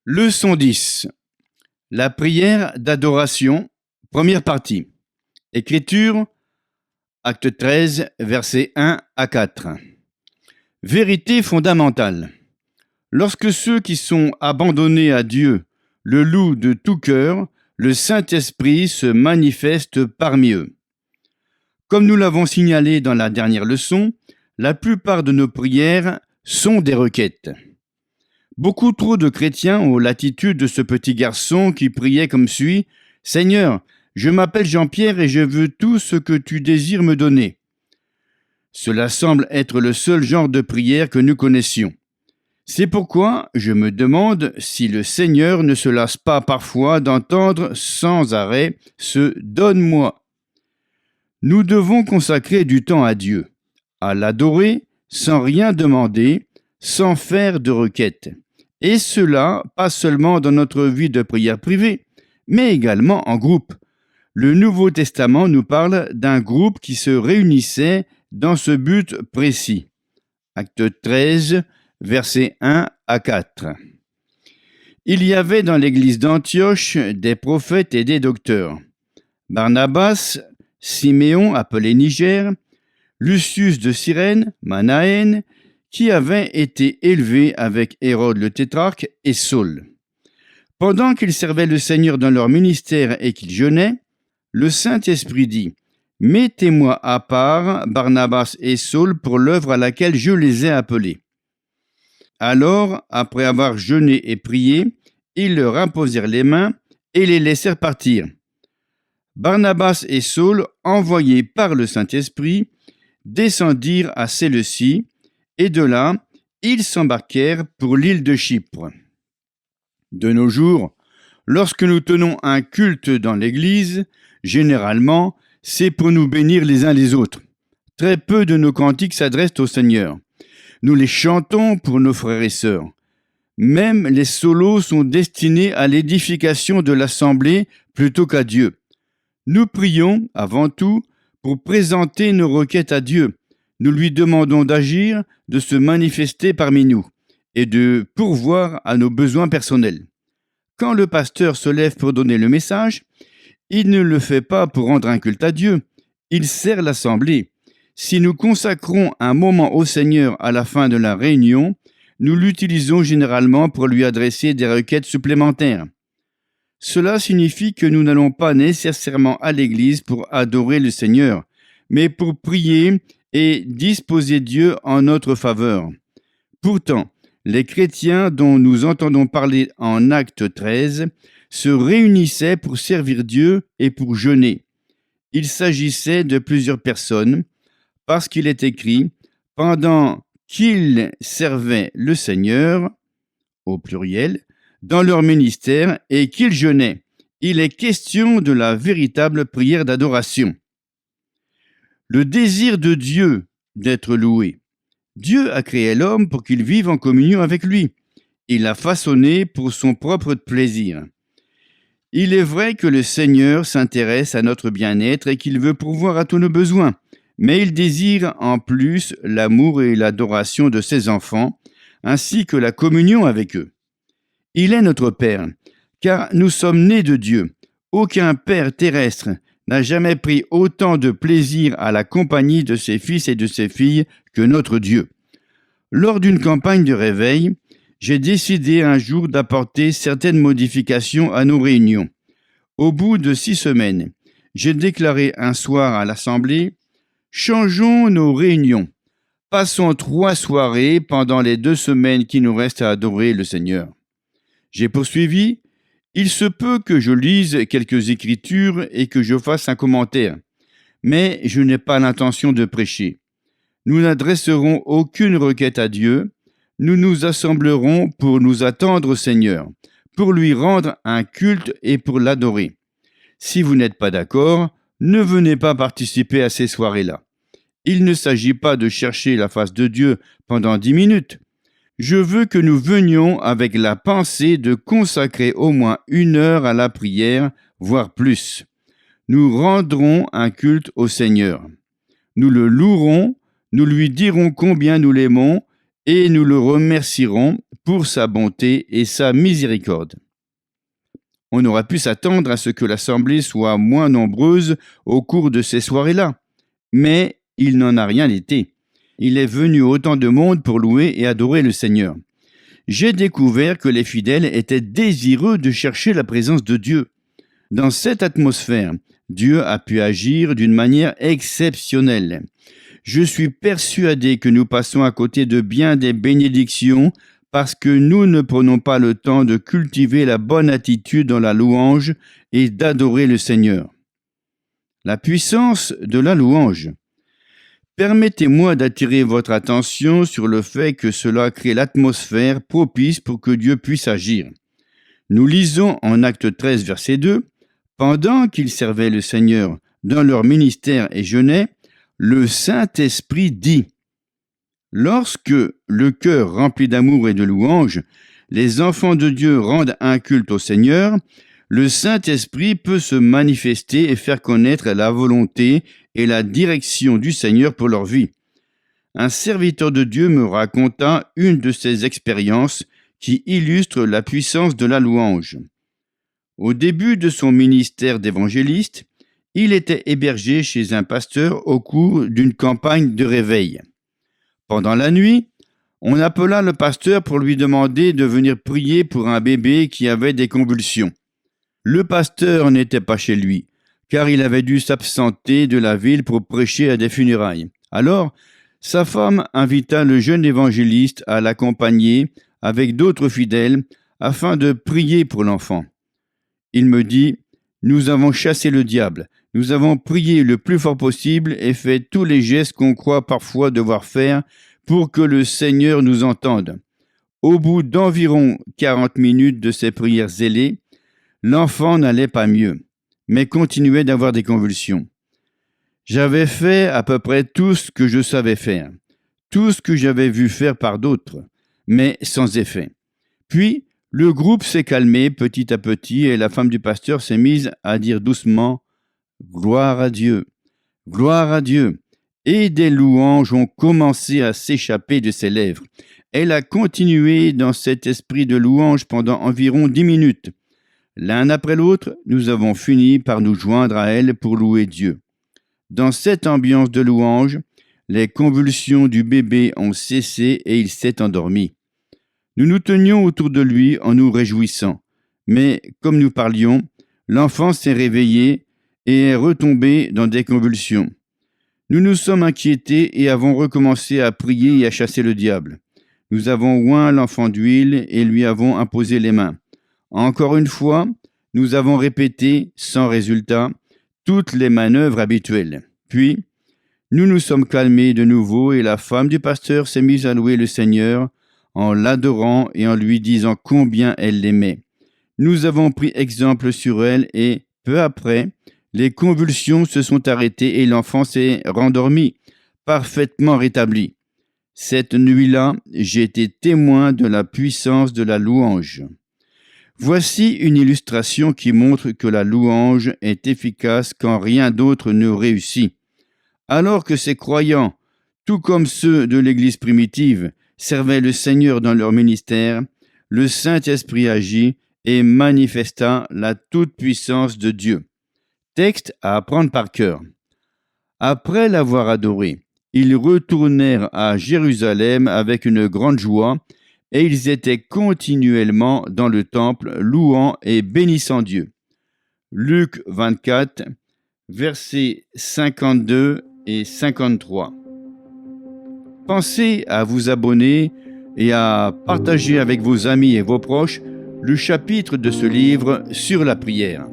Leçon 10. La prière d'adoration, première partie. Écriture, acte 13, versets 1 à 4. Vérité fondamentale. Lorsque ceux qui sont abandonnés à Dieu le louent de tout cœur, le Saint-Esprit se manifeste parmi eux. Comme nous l'avons signalé dans la dernière leçon, la plupart de nos prières sont des requêtes. Beaucoup trop de chrétiens ont l'attitude de ce petit garçon qui priait comme suit : « Seigneur, je m'appelle Jean-Pierre et je veux tout ce que tu désires me donner. » Cela semble être le seul genre de prière que nous connaissions. C'est pourquoi je me demande si le Seigneur ne se lasse pas parfois d'entendre sans arrêt ce « donne-moi ». Nous devons consacrer du temps à Dieu, à l'adorer sans rien demander, sans faire de requêtes. Et cela, pas seulement dans notre vie de prière privée, mais également en groupe. Le Nouveau Testament nous parle d'un groupe qui se réunissait dans ce but précis. Acte 13, versets 1 à 4. Il y avait dans l'église d'Antioche des prophètes et des docteurs. Barnabas, Siméon appelé Niger, Lucius de Cyrène, Manaën, qui avait été élevé avec Hérode le tétrarque, et Saul. Pendant qu'ils servaient le Seigneur dans leur ministère et qu'ils jeûnaient, le Saint-Esprit dit : « Mettez-moi à part Barnabas et Saul pour l'œuvre à laquelle je les ai appelés. » Alors, après avoir jeûné et prié, ils leur imposèrent les mains et les laissèrent partir. Barnabas et Saul, envoyés par le Saint-Esprit, descendirent à Séleucie, et de là, ils s'embarquèrent pour l'île de Chypre. De nos jours, lorsque nous tenons un culte dans l'Église, généralement, c'est pour nous bénir les uns les autres. Très peu de nos cantiques s'adressent au Seigneur. Nous les chantons pour nos frères et sœurs. Même les solos sont destinés à l'édification de l'assemblée plutôt qu'à Dieu. Nous prions, avant tout, pour présenter nos requêtes à Dieu. Nous lui demandons d'agir, de se manifester parmi nous et de pourvoir à nos besoins personnels. Quand le pasteur se lève pour donner le message, il ne le fait pas pour rendre un culte à Dieu, il sert l'assemblée. Si nous consacrons un moment au Seigneur à la fin de la réunion, nous l'utilisons généralement pour lui adresser des requêtes supplémentaires. Cela signifie que nous n'allons pas nécessairement à l'église pour adorer le Seigneur, mais pour prier et disposer Dieu en notre faveur. Pourtant, les chrétiens dont nous entendons parler en Acte 13 se réunissaient pour servir Dieu et pour jeûner. Il s'agissait de plusieurs personnes, parce qu'il est écrit « pendant qu'ils servaient le Seigneur », au pluriel, dans leur ministère et qu'ils jeûnaient. Il est question de la véritable prière d'adoration. Le désir de Dieu d'être loué. Dieu a créé l'homme pour qu'il vive en communion avec lui. Il l'a façonné pour son propre plaisir. Il est vrai que le Seigneur s'intéresse à notre bien-être et qu'il veut pourvoir à tous nos besoins, mais il désire en plus l'amour et l'adoration de ses enfants, ainsi que la communion avec eux. Il est notre Père, car nous sommes nés de Dieu. Aucun père terrestre n'a jamais pris autant de plaisir à la compagnie de ses fils et de ses filles que notre Dieu. Lors d'une campagne de réveil, j'ai décidé un jour d'apporter certaines modifications à nos réunions. Au bout de 6 semaines, j'ai déclaré un soir à l'Assemblée : « Changeons nos réunions. Passons 3 soirées pendant les 2 semaines qui nous restent à adorer le Seigneur. » J'ai poursuivi : « Il se peut que je lise quelques écritures et que je fasse un commentaire, mais je n'ai pas l'intention de prêcher. Nous n'adresserons aucune requête à Dieu, nous nous assemblerons pour nous attendre au Seigneur, pour lui rendre un culte et pour l'adorer. Si vous n'êtes pas d'accord, ne venez pas participer à ces soirées-là. Il ne s'agit pas de chercher la face de Dieu pendant 10 minutes. Je veux que nous venions avec la pensée de consacrer au moins 1 heure à la prière, voire plus. Nous rendrons un culte au Seigneur. Nous le louerons, nous lui dirons combien nous l'aimons et nous le remercierons pour sa bonté et sa miséricorde. On aurait pu s'attendre à ce que l'assemblée soit moins nombreuse au cours de ces soirées-là, mais il n'en a rien été. Il est venu autant de monde pour louer et adorer le Seigneur. J'ai découvert que les fidèles étaient désireux de chercher la présence de Dieu. Dans cette atmosphère, Dieu a pu agir d'une manière exceptionnelle. Je suis persuadé que nous passons à côté de bien des bénédictions parce que nous ne prenons pas le temps de cultiver la bonne attitude dans la louange et d'adorer le Seigneur. La puissance de la louange. Permettez-moi d'attirer votre attention sur le fait que cela crée l'atmosphère propice pour que Dieu puisse agir. Nous lisons en Actes 13, verset 2, « Pendant qu'ils servaient le Seigneur dans leur ministère et jeûnaient, le Saint-Esprit dit ». Lorsque le cœur rempli d'amour et de louange, les enfants de Dieu rendent un culte au Seigneur, le Saint-Esprit peut se manifester et faire connaître la volonté et la direction du Seigneur pour leur vie. Un serviteur de Dieu me raconta une de ces expériences qui illustre la puissance de la louange. Au début de son ministère d'évangéliste, il était hébergé chez un pasteur au cours d'une campagne de réveil. Pendant la nuit, on appela le pasteur pour lui demander de venir prier pour un bébé qui avait des convulsions. Le pasteur n'était pas chez lui, car il avait dû s'absenter de la ville pour prêcher à des funérailles. Alors, sa femme invita le jeune évangéliste à l'accompagner avec d'autres fidèles afin de prier pour l'enfant. Il me dit, « Nous avons chassé le diable, nous avons prié le plus fort possible et fait tous les gestes qu'on croit parfois devoir faire pour que le Seigneur nous entende. » Au bout d'environ 40 minutes de ces prières zélées, l'enfant n'allait pas mieux, mais continuait d'avoir des convulsions. J'avais fait à peu près tout ce que je savais faire, tout ce que j'avais vu faire par d'autres, mais sans effet. Puis, le groupe s'est calmé petit à petit et la femme du pasteur s'est mise à dire doucement « Gloire à Dieu, gloire à Dieu ». Et des louanges ont commencé à s'échapper de ses lèvres. Elle a continué dans cet esprit de louange pendant environ 10 minutes. L'un après l'autre, nous avons fini par nous joindre à elle pour louer Dieu. Dans cette ambiance de louange, les convulsions du bébé ont cessé et il s'est endormi. Nous nous tenions autour de lui en nous réjouissant. Mais, comme nous parlions, l'enfant s'est réveillé et est retombé dans des convulsions. Nous nous sommes inquiétés et avons recommencé à prier et à chasser le diable. Nous avons oint l'enfant d'huile et lui avons imposé les mains. Encore une fois, nous avons répété, sans résultat, toutes les manœuvres habituelles. Puis, nous nous sommes calmés de nouveau et la femme du pasteur s'est mise à louer le Seigneur en l'adorant et en lui disant combien elle l'aimait. Nous avons pris exemple sur elle et, peu après, les convulsions se sont arrêtées et l'enfant s'est rendormi, parfaitement rétabli. Cette nuit-là, j'ai été témoin de la puissance de la louange. Voici une illustration qui montre que la louange est efficace quand rien d'autre ne réussit. Alors que ces croyants, tout comme ceux de l'Église primitive, servaient le Seigneur dans leur ministère, le Saint-Esprit agit et manifesta la toute-puissance de Dieu. Texte à apprendre par cœur. Après l'avoir adoré, ils retournèrent à Jérusalem avec une grande joie et ils étaient continuellement dans le temple, louant et bénissant Dieu. Luc 24, versets 52 et 53. Pensez à vous abonner et à partager avec vos amis et vos proches le chapitre de ce livre sur la prière.